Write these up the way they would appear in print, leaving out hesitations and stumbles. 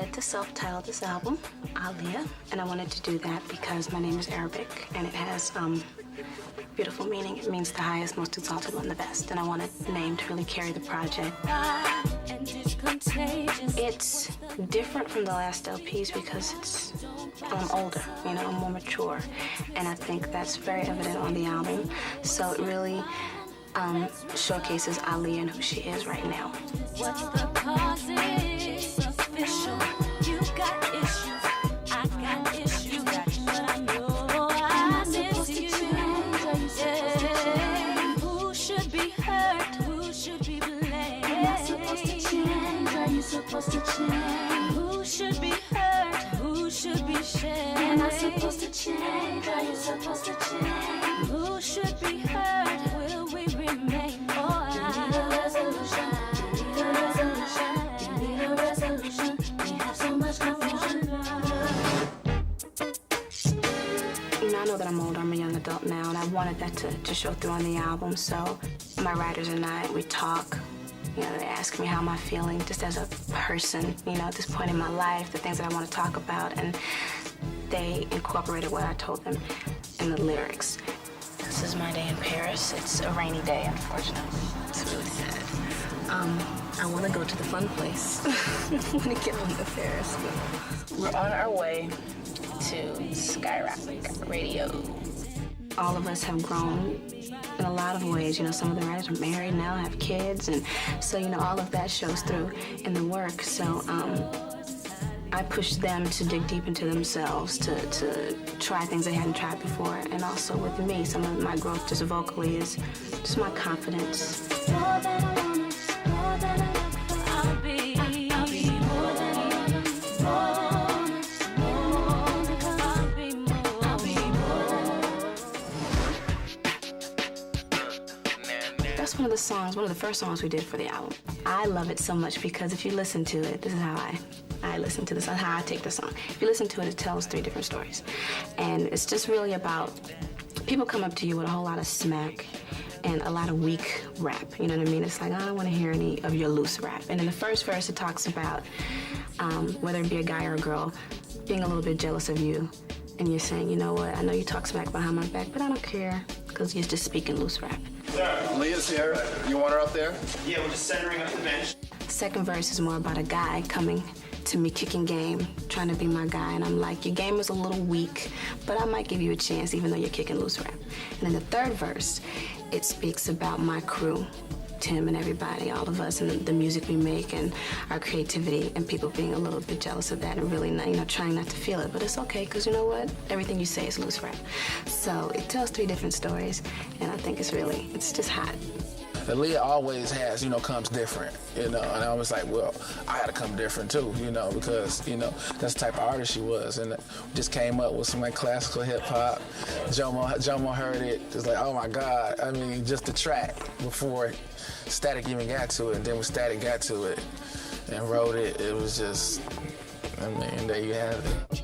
wanted to self-title this album, Aaliyah, and I wanted to do that because my name is Arabic and it has beautiful meaning. It means the highest, most exalted one, the best, and I wanted the name to really carry the project. It's different from the last LPs because it's older, you know, more mature, and I think that's very evident on the album. So it really showcases Aaliyah and who she is right now. What's the cause? It's official. You got issues. I got issues. But I know I'm into you. Yeah. Who should be hurt? Who should be blamed? Am I supposed to change? Are you supposed to change? Who should be hurt? Who should be shamed? Am I supposed to change? Are you supposed to change? Who should be hurt? Will we remain? Oh, I need a resolution. Need a resolution. Need a resolution. We have so much confusion. You know, I know that I'm older, I'm a young adult now, and I wanted that to show through on the album. So my writers and I, we talk. You know, they ask me how am I feeling just as a person, you know, at this point in my life, the things that I want to talk about, and they incorporated what I told them in the lyrics. This is my day in Paris. It's a rainy day, unfortunately. It's really sad. I want to go to the fun place. I want to get on the Ferris wheel. We're on our way to Skyrock Radio. All of us have grown in a lot of ways. You know, some of the writers are married now, have kids, and so, you know, all of that shows through in the work. So I pushed them to dig deep into themselves, to try things they hadn't tried before. And also with me, some of my growth just vocally is just my confidence. More than I want, more than I love, I'll be more than more. That's one of the songs, one of the first songs we did for the album. I love it so much because if you listen to it, this is how I listen to this, how I take the song. If you listen to it, it tells 3 different stories. And it's just really about, people come up to you with a whole lot of smack and a lot of weak rap, you know what I mean? It's like, I don't want to hear any of your loose rap. And in the first verse, it talks about, whether it be a guy or a girl, being a little bit jealous of you. And you're saying, you know what, I know you talk smack behind my back, but I don't care, because you're just speaking loose rap. Leah's here. You want her up there? Yeah, we're just centering up the bench. The second verse is more about a guy coming to me kicking game, trying to be my guy, and I'm like, your game is a little weak, but I might give you a chance even though you're kicking loose rap. And then the third verse, it speaks about my crew, Tim and everybody, all of us, and the music we make and our creativity, and people being a little bit jealous of that and really not, you know, trying not to feel it. But it's okay, because you know what? Everything you say is loose rap. So it tells 3 different stories, and I think it's just hot. Leah always has, you know, comes different, you know, and I was like, well, I had to come different too, you know, because, you know, that's the type of artist she was, and just came up with some like classical hip hop. Jomo heard it, just like, oh my God, I mean, just the track before Static even got to it, and then when Static got to it and wrote it, it was just, I mean, there you have it.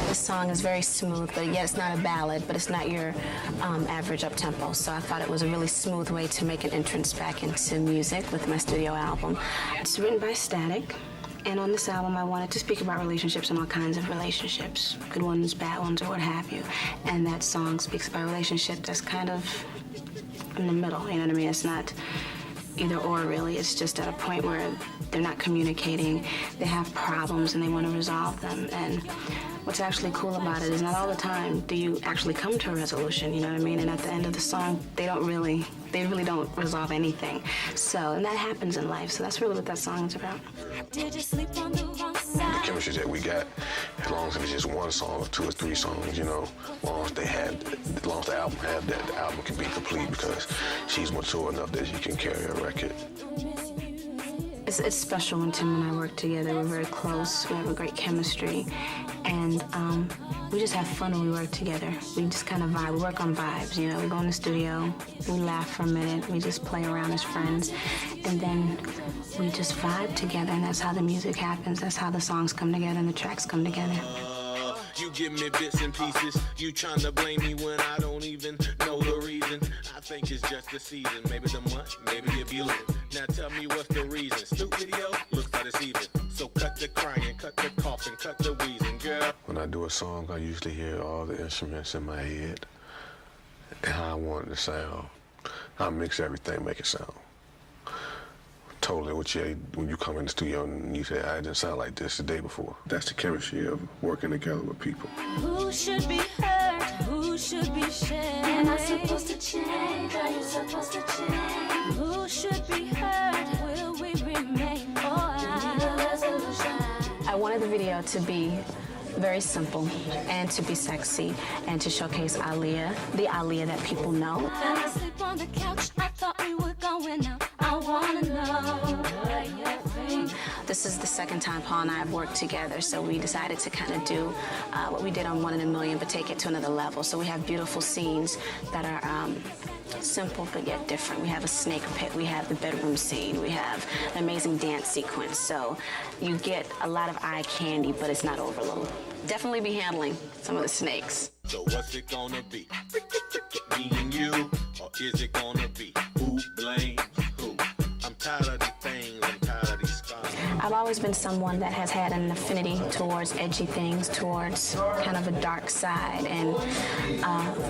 This song is very smooth, but yet it's not a ballad, but it's not your average up-tempo. So I thought it was a really smooth way to make an entrance back into music with my studio album. It's written by Static, and on this album I wanted to speak about relationships and all kinds of relationships, good ones, bad ones, or what have you. And that song speaks about a relationship that's kind of in the middle, you know what I mean? It's not either or really, it's just at a point where they're not communicating, they have problems and they want to resolve them. And what's actually cool about it is not all the time do you actually come to a resolution, you know what I mean? And at the end of the song, they really don't resolve anything. So, and that happens in life, so that's really what that song is about. Did you sleep on the wrong side? The chemistry that we got, as long as it's just 1 song or 2 or 3 songs, you know, as long as the album had that, the album can be complete because she's mature enough that she can carry a record. It's special when Tim and I work together. We're very close. We have a great chemistry. And we just have fun when we work together. We just kind of vibe. We work on vibes, you know. We go in the studio, we laugh for a minute, we just play around as friends, and then we just vibe together, and that's how the music happens. That's how the songs come together and the tracks come together. You give me bits and pieces. You trying to blame me when I don't even know the reason. think it's just the season, maybe the month, maybe you're viewing. Now tell me what's the reason. Snoop video looks like it's even. So cut the crying, cut the coughing, cut the wheezing, girl. When I do a song, I usually hear all the instruments in my head and how I want it to sound. I mix everything, make it sound totally what when you come in the studio and you say, I didn't sound like this the day before. That's the chemistry of working together with people. Who should be hurt? Who should be shared? Am I supposed to change? Are you supposed to change? Who should be hurt? Will we remain? I wanted the video to be very simple and to be sexy and to showcase Aaliyah, the Aaliyah that people know. Fell asleep on the couch, I thought we were going out. I wanna know what you think. This is the second time Paul and I have worked together, so we decided to kind of do what we did on 1 in a Million, but take it to another level. So we have beautiful scenes that are simple but yet different. We have a snake pit, we have the bedroom scene, we have an amazing dance sequence. So you get a lot of eye candy, but it's not overload. Definitely be handling some of the snakes. So what's it gonna be? Me and you? Or is it gonna be who blames who? I'm tired of these things, I'm tired of these scars. I've always been someone that has had an affinity towards edgy things, towards kind of a dark side. And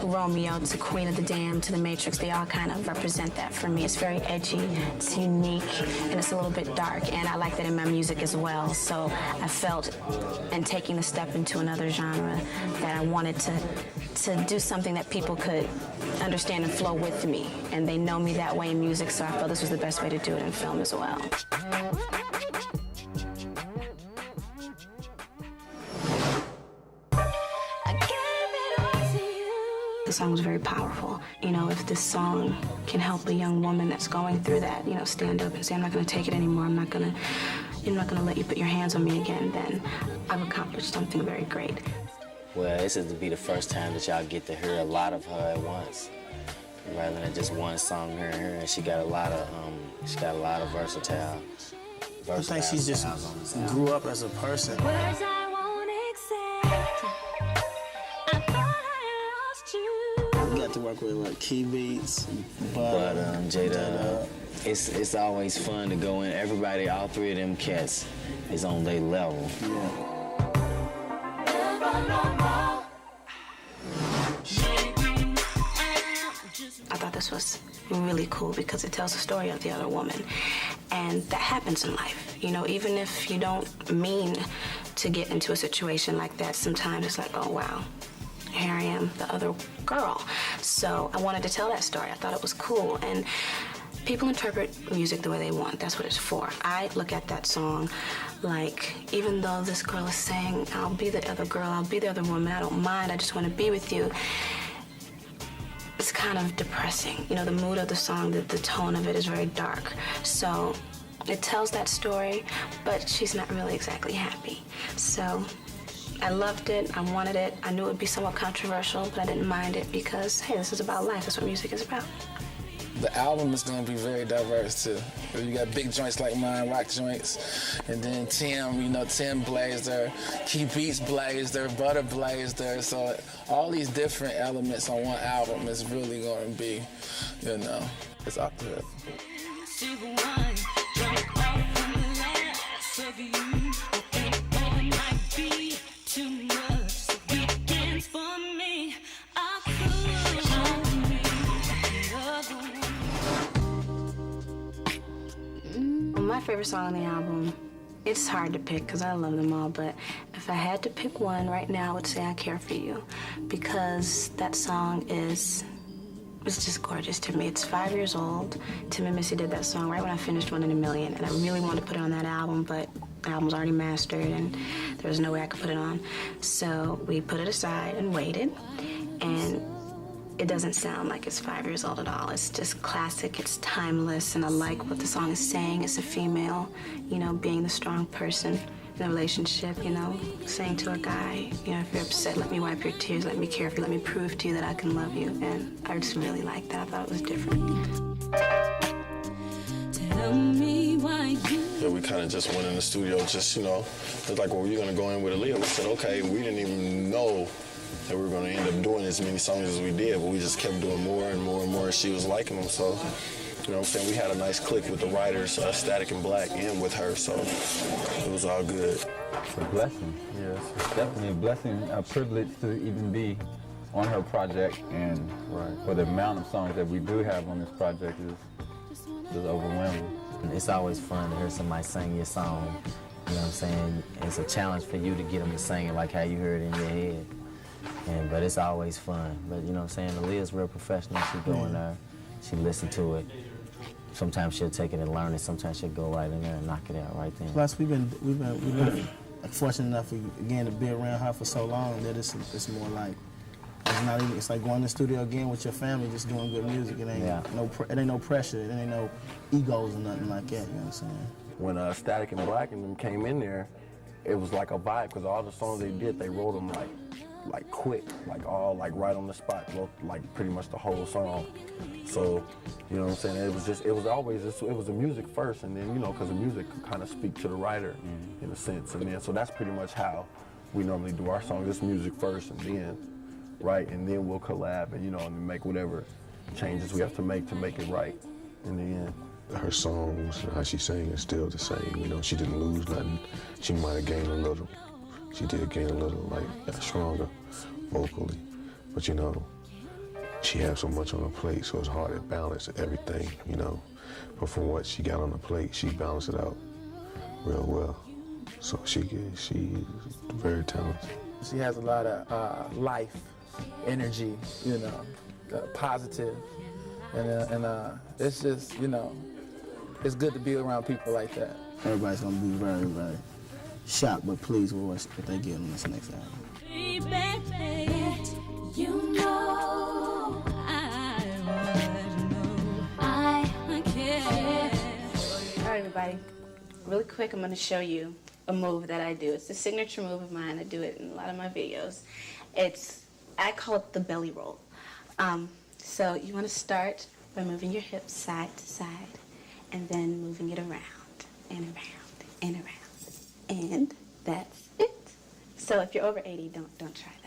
Romeo to Queen of the Damned to The Matrix, they all kind of represent that for me. It's very edgy, it's unique, and it's a little bit dark. And I like that in my music as well. So I felt, in taking the step into another genre, that I wanted to do something that people could understand and flow with me. And they know me that way in music, so I felt this was the best way to do it in film as well. The song was very powerful. You know, if this song can help a young woman that's going through that, you know, stand up and say, I'm not gonna take it anymore, you're not gonna let you put your hands on me again, then I've accomplished something very great. Well, this is to be the first time that y'all get to hear a lot of her at once, rather than just one song here and here. And she got a lot of versatile. I think she just grew up as a person. Words I won't accept. I thought I lost you. We got to work with like key beats, but Jada, it's always fun to go in. Everybody, all three of them cats is on their level. Yeah. I thought this was really cool because it tells the story of the other woman. And that happens in life. You know, even if you don't mean to get into a situation like that, sometimes it's like, oh, wow, here I am, the other girl. So I wanted to tell that story. I thought it was cool. And people interpret music the way they want. That's what it's for. I look at that song like, even though this girl is saying, I'll be the other girl, I'll be the other woman, I don't mind, I just want to be with you, it's kind of depressing. You know, the mood of the song, the tone of it is very dark. So it tells that story, but she's not really exactly happy. So I loved it, I wanted it. I knew it would be somewhat controversial, but I didn't mind it because, hey, this is about life. That's what music is about. The album is going to be very diverse, too. You got big joints like mine, rock joints, and then Tim, you know, Tim Blazer, Key Beats Blazer, Butter Blazer. So all these different elements on one album is really going to be, you know, it's up to it. My favorite song on the album, it's hard to pick because I love them all, but if I had to pick one right now, I would say I Care For You, because that song is just gorgeous to me. It's 5 years old. Tim and Missy did that song right when I finished 1 in a Million, and I really wanted to put it on that album, but the album's already mastered and there was no way I could put it on. So we put it aside and waited, and it doesn't sound like it's 5 years old at all. It's just classic, it's timeless, and I like what the song is saying. It's a female, you know, being the strong person in a relationship, you know, saying to a guy, you know, if you're upset, let me wipe your tears, let me care for you, let me prove to you that I can love you. And I just really liked that. I thought it was different. Tell me why you... Yeah, we kind of just went in the studio, just, you know, it's like, well, we're going to go in with Aaliyah. We said, okay, we didn't even know that we were going to end up doing as many songs as we did, but we just kept doing more and more and more, and she was liking them. So, you know what I'm saying, we had a nice click with the writers, Static and Black, and with her, so it was all good. It's a blessing, yes. It's definitely a blessing, a privilege to even be on her project, and for the amount of songs that we do have on this project is overwhelming. It's always fun to hear somebody sing your song. You know what I'm saying? It's a challenge for you to get them to sing it like how you heard it in your head. But it's always fun. But you know what I'm saying? Aaliyah's real professional. She go in there, she listen to it. Sometimes she'll take it and learn it. Sometimes she'll go right in there and knock it out right then. Plus, we've been fortunate enough again to be around her for so long that it's more like it's not even. It's like going to the studio again with your family, just doing good music. It ain't no pressure. It ain't no egos or nothing like that. You know what I'm saying? When Static and Black and them came in there, it was like a vibe because all the songs they did, they wrote them like quick, like all like right on the spot, wrote like pretty much the whole song. So, you know what I'm saying? It was always the music first, and then, you know, because the music could kind of speak to the writer in a sense, and then so that's pretty much how we normally do our songs. It's music first, and then and then we'll collab and, you know, and make whatever changes we have to make it right in the end. Her songs, how she sang is still the same. You know, she didn't lose nothing. She might have gained a little. She did gain a little, like, got stronger vocally. But, you know, she has so much on her plate, so it's hard to balance everything, you know. But from what she got on the plate, she balanced it out real well. So she's very talented. She has a lot of life, energy, you know, positive. And it's just, you know, it's good to be around people like that. Everybody's gonna be very, very shocked, but pleased with what they get on this next album. You know I care. All right, everybody. Really quick, I'm going to show you a move that I do. It's a signature move of mine. I do it in a lot of my videos. I call it the belly roll. So you want to start by moving your hips side to side, and then moving it around and around and around. And that's it. So if you're over 80, don't try that.